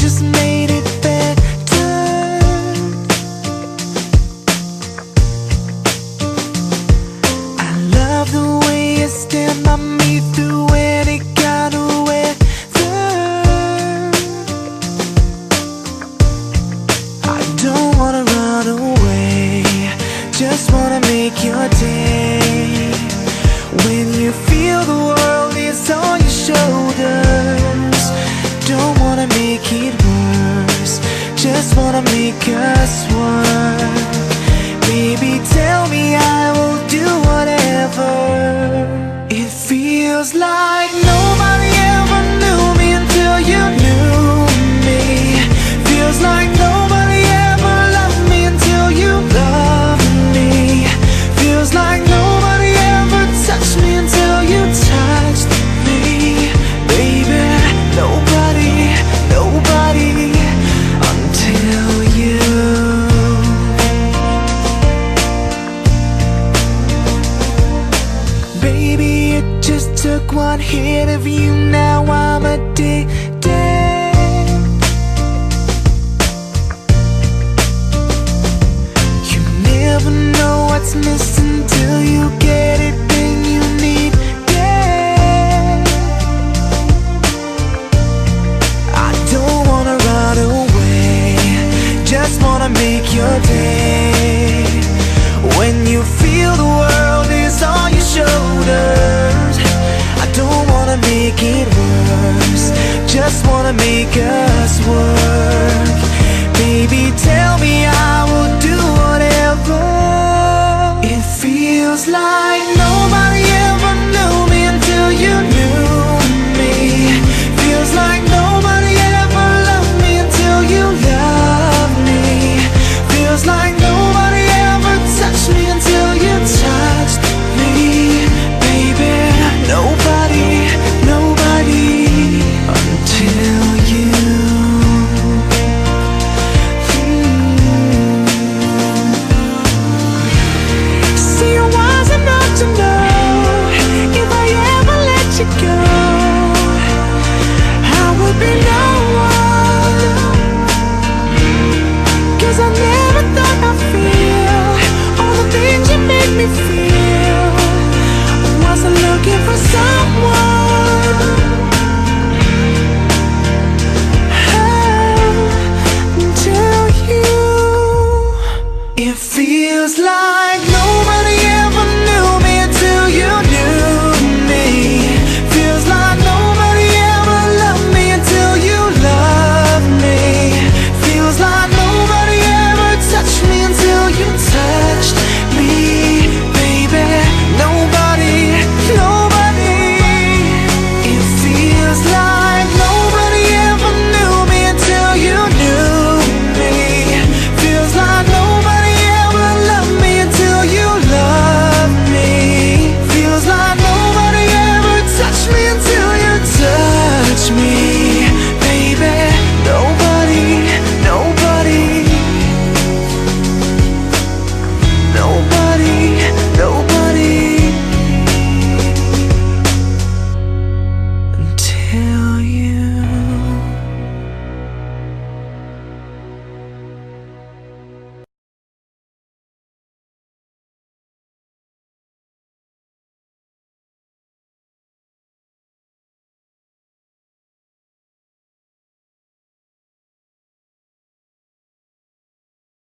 just made it better. I love the way you stand by me through any kind of weather. I don't wanna run away, just wanna make your day. When you feel the world is on your shoulders, don't wanna make it worse, just wanna make us one.